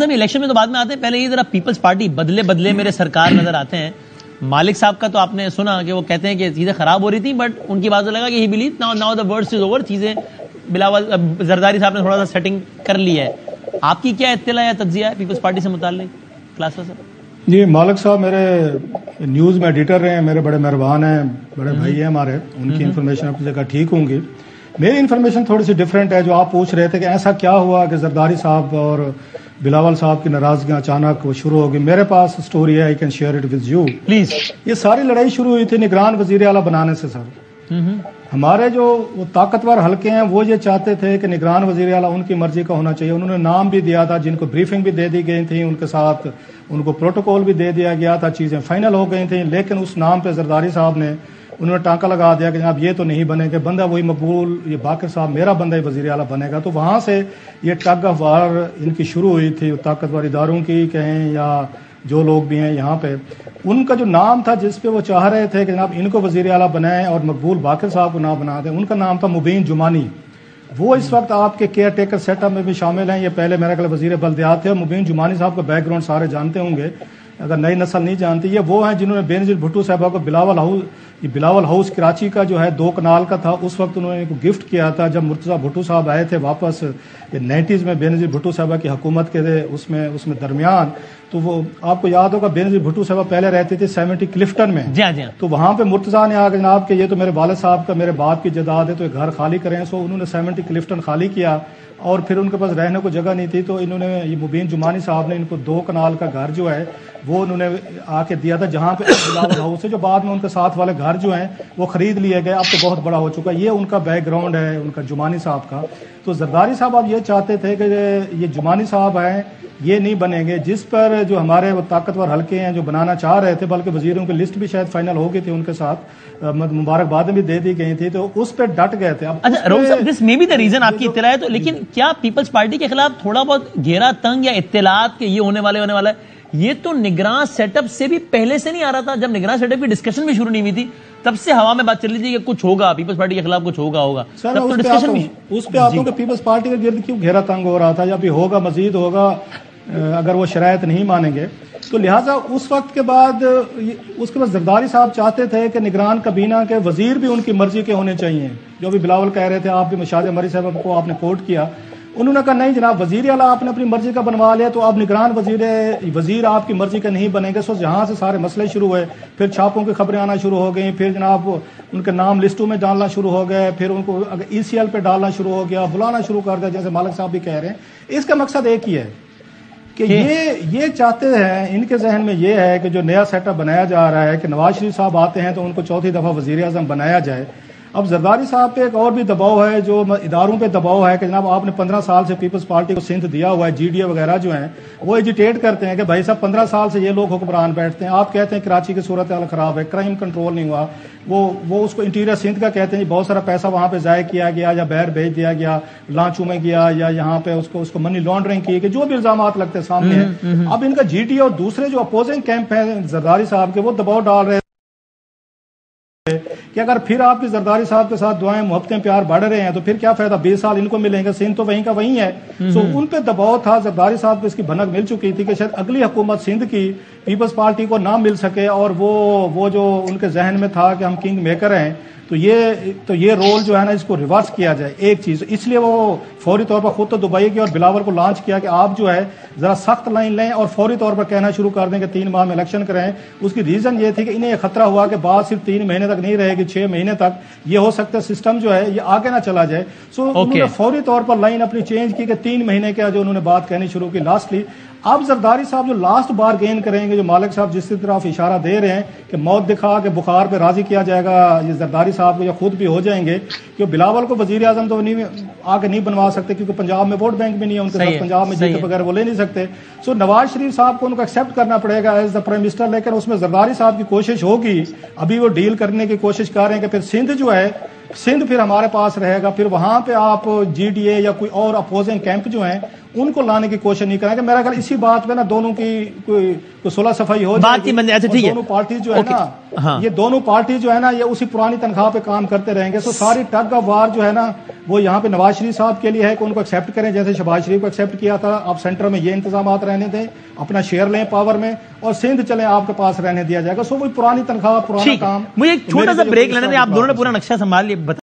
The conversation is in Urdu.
الیکشن میں تو بعد میں آتے ہیں, پہلے یہ ذرا پیپلز پارٹی بدلے بدلے میرے سرکار نظر آتے ہیں. مالک صاحب کا تو آپ نے سنا کہ وہ کہتے ہیں کہ چیزیں خراب ہو رہی تھیں, بٹ ان کی بات لگا کہ he believe now the worst is over, چیزیں بلاول زرداری صاحب نے تھوڑا سا سیٹنگ کر لی ہے. آپ کی کیا اطلاع یا تجزیہ ہے پیپلز پارٹی سے متعلق خلاصہ صاحب؟ جی, مالک صاحب میرے نیوز میں ایڈیٹر رہے ہیں, میرے بڑے مہربان ہیں, بڑے بھائی ہیں ہمارے, ان کی انفارمیشن اپنی جگہ ٹھیک ہوں گی. میری انفارمیشن تھوڑی سی ڈفرینٹ ہے. جو آپ پوچھ رہے تھے کہ ایسا کیا ہوا کہ زرداری صاحب اور بلاول صاحب کی ناراضگیاں اچانک وہ شروع ہو گئی, میرے پاس اسٹوری ہے, I can share it with you please. یہ ساری لڑائی شروع ہوئی تھی نگران وزیر اعلیٰ بنانے سے. سر ہمارے جو وہ طاقتور حلقے ہیں وہ یہ چاہتے تھے کہ نگران وزیر اعلیٰ ان کی مرضی کا ہونا چاہیے. انہوں نے نام بھی دیا تھا, جن کو بریفنگ بھی دے دی گئی تھی, ان کے ساتھ ان کو پروٹوکول بھی دے دیا گیا تھا, چیزیں فائنل ہو گئی تھیں. لیکن اس نام پہ زرداری صاحب نے انہوں نے ٹانکا لگا دیا کہ جناب یہ تو نہیں بنے گا, بندہ وہی مقبول, یہ باقر صاحب میرا بندہ ہی وزیر اعلیٰ بنے گا. تو وہاں سے یہ ٹگ آف وار ان کی شروع ہوئی تھی, طاقتور اداروں کی کہیں یا جو لوگ بھی ہیں یہاں پہ. ان کا جو نام تھا جس پہ وہ چاہ رہے تھے کہ جناب ان کو وزیر اعلیٰ بنائیں اور مقبول باقر صاحب کو نہ بنا دیں, ان کا نام تھا مبین جمانی. وہ اس وقت آپ کے کیئر ٹیکر سیٹ اپ میں بھی شامل ہیں. یہ پہلے میرا خیال وزیر بلدیات تھے. اور مبین جمانی صاحب کا بیک گراؤنڈ سارے جانتے ہوں گے, اگر نئی نسل نہیں جانتی. یہ وہ ہیں جنہوں نے بینظیر بھٹو صاحبہ کو بلاول ہاؤس کراچی کا جو ہے 2 کنال کا تھا, اس وقت انہوں نے گفٹ کیا تھا جب مرتضیٰ بھٹو صاحب آئے تھے واپس 90s میں بینظیر بھٹو صاحبہ کی حکومت کے اس میں درمیان. تو وہ آپ کو یاد ہوگا بینظیر بھٹو صاحبہ پہلے رہتے تھے 70 کلفٹن میں. تو وہاں پہ مرتضیٰ نے آگے جناب کہ یہ تو میرے والد صاحب کا میرے باپ کی جائیداد ہے تو یہ گھر خالی کریں. سو انہوں نے 70 کلفٹن خالی کیا اور پھر ان کے پاس رہنے کو جگہ نہیں تھی, تو انہوں نے یہ مبین جمانی صاحب نے ان کو 2 کنال کا گھر جو ہے وہ انہوں نے آ کے دیا تھا, جہاں پہ بلاول ہاؤس ہے, جو بعد میں ان کے ساتھ والے گھر جو ہیں وہ خرید لیے گئے. اب تو بہت بڑا ہو چکا. یہ ان کا بیک گراؤنڈ ہے ان کا جمانی صاحب کا. تو زرداری صاحب آپ یہ چاہتے تھے کہ یہ جمانی صاحب ہیں یہ نہیں بنیں گے, جس پر جو ہمارے وہ طاقتور حلقے ہیں جو بنانا چاہ رہے تھے, بلکہ وزیروں کی لسٹ بھی شاید فائنل ہو گئی تھی ان کے ساتھ, مبارکبادیں بھی دے دی گئی تھی, تو اس پہ ڈٹ گئے تھے. اچھا روم صاحب, دس میں بھی دا ریزن آپ کی اطلاع ہے تو, لیکن کیا پیپلز پارٹی کے خلاف تھوڑا بہت گھیرا تنگ یا اطلاعات کہ یہ ہونے والا ہے, یہ تو نگراں سیٹ اپ سے بھی پہلے سے نہیں آ رہا تھا؟ جب نگراں سیٹ اپ کی ڈسکشن بھی شروع نہیں ہوئی تھی تب سے ہوا میں بات چل رہی تھی کہ کچھ ہوگا پیپلز پارٹی کے خلاف, کچھ ہوگا. سر اس پہ آتا ہوں کہ پیپلز پارٹی کے گرد کیوں گھیرا تنگ ہو رہا تھا, یا بھی ہوگا مزید ہوگا اگر وہ شرائط نہیں مانیں گے. تو لہٰذا اس وقت کے بعد زرداری صاحب چاہتے تھے کہ نگران کابینہ کے وزیر بھی ان کی مرضی کے ہونے چاہیے, جو بھی بلاول کہہ رہے تھے, آپ بھی مشاہد مری صاحب کو آپ نے کوٹ کیا. انہوں نے کہا نہیں جناب, وزیر اعلیٰ آپ نے اپنی مرضی کا بنوا لیا تو اب نگران وزیر آپ کی مرضی کا نہیں بنے گے. سو جہاں سے سارے مسئلے شروع ہوئے, پھر چھاپوں کی خبریں آنا شروع ہو گئیں, پھر جناب ان کے نام لسٹوں میں ڈالنا شروع ہو گئے, پھر ان کو ECL پہ ڈالنا شروع ہو گیا, بلانا شروع کر دیا, جیسے مالک صاحب بھی کہہ رہے ہیں. اس کا مقصد ایک ہی ہے کہ یہ چاہتے ہیں, ان کے ذہن میں یہ ہے کہ جو نیا سیٹ اپ بنایا جا رہا ہے کہ نواز شریف صاحب آتے ہیں تو ان کو 4تھی دفعہ وزیر اعظم بنایا جائے. اب زرداری صاحب پہ ایک اور بھی دباؤ ہے, جو اداروں پہ دباؤ ہے کہ جناب آپ نے 15 سال سے پیپلز پارٹی کو سندھ دیا ہوا ہے, GDA وغیرہ جو ہیں وہ ایجیٹیٹ کرتے ہیں کہ بھائی صاحب 15 سال سے یہ لوگ حکمران بیٹھتے ہیں. آپ کہتے ہیں کراچی کی صورتحال خراب ہے, کرائم کنٹرول نہیں ہوا, وہ اس کو انٹیریئر سندھ کا کہتے ہیں, بہت سارا پیسہ وہاں پہ ضائع کیا گیا یا باہر بھیج دیا گیا, لانچوں میں گیا, یا یہاں پہ اس کو منی لانڈرنگ کی, کہ جو بھی الزامات لگتے سامنے ہیں. اب ان کا GDA اور دوسرے جو اپوزنگ کیمپ ہیں زرداری صاحب کے, وہ دباؤ ڈال رہے ہیں کہ اگر پھر آپ کی زرداری صاحب کے ساتھ دعائیں محبتیں پیار بڑھ رہے ہیں تو پھر کیا فائدہ, 20 سال ان کو ملیں گے, سندھ تو وہیں کا وہیں ہے. سو ان پہ دباؤ تھا. زرداری صاحب کو اس کی بھنک مل چکی تھی کہ شاید اگلی حکومت سندھ کی پیپلز پارٹی کو نہ مل سکے, اور وہ جو ان کے ذہن میں تھا کہ ہم کنگ میکر ہیں, تو یہ رول جو ہے نا اس کو ریورس کیا جائے ایک چیز. اس لیے وہ فوری طور پر خود تو دبئی کی اور بلاول کو لانچ کیا کہ آپ جو ہے ذرا سخت لائن لیں اور فوری طور پر کہنا شروع کر دیں کہ 3 ماہ میں الیکشن کریں. اس کی ریزن یہ تھی کہ انہیں خطرہ ہوا کہ بات صرف 3 مہینے تک نہیں رہے گی, 6 مہینے تک یہ ہو سکتا ہے سسٹم جو ہے یہ آگے نہ چلا جائے. سو انہوں نے فوری طور پر لائن اپنی چینج کی کہ 3 مہینے کا جو انہوں نے بات کہنی شروع کی لاسٹلی. اب زرداری صاحب جو لاسٹ بار گین کریں گے, جو مالک صاحب جس طرف اشارہ دے رہے ہیں کہ موت دکھا کے بخار پہ راضی کیا جائے گا یہ زرداری صاحب کو, یا خود بھی ہو جائیں گے, کہ بلاول کو وزیر اعظم تو آگے نہیں بنوا سکتے کیونکہ پنجاب میں ووٹ بینک بھی نہیں ہے ان کے ساتھ, پنجاب میں جیت کے بغیر وہ لے نہیں سکتے. سو نواز شریف صاحب کو ان کو ایکسیپٹ کرنا پڑے گا ایز دا پرائم منسٹر, لیکن اس میں زرداری صاحب کی کوشش ہوگی, ابھی وہ ڈیل کرنے کی کوشش کر رہے ہیں کہ پھر سندھ جو ہے پھر ہمارے پاس رہے گا, پھر وہاں پہ آپ GDA یا کوئی اور اپوزنگ کیمپ جو ہیں ان کو لانے کی کوشش نہیں کریں گے. میرا خیال اسی بات پہ نا دونوں کی کوئی صلح صفائی ہو جائے گی. دونوں پارٹی جو ہے نا یہ دونوں پارٹی جو ہے نا یہ اسی پرانی تنخواہ پہ کام کرتے رہیں گے. تو ساری ٹگ آف وار جو ہے نا وہ یہاں پہ نواز شریف صاحب کے لیے ہے کہ ان کو ایکسیپٹ کریں, جیسے شہباز شریف کو ایکسیپٹ کیا تھا. آپ سینٹر میں یہ انتظامات رہنے دیں, اپنا شیئر لیں پاور میں, اور سندھ چلیں آپ کے پاس رہنے دیا جائے گا. سو وہی پرانی تنخواہ پرانا کام. مجھے ایک چھوٹا سا بریک لینا ہے, آپ دونوں نے پورا نقشہ سنبھال لیا.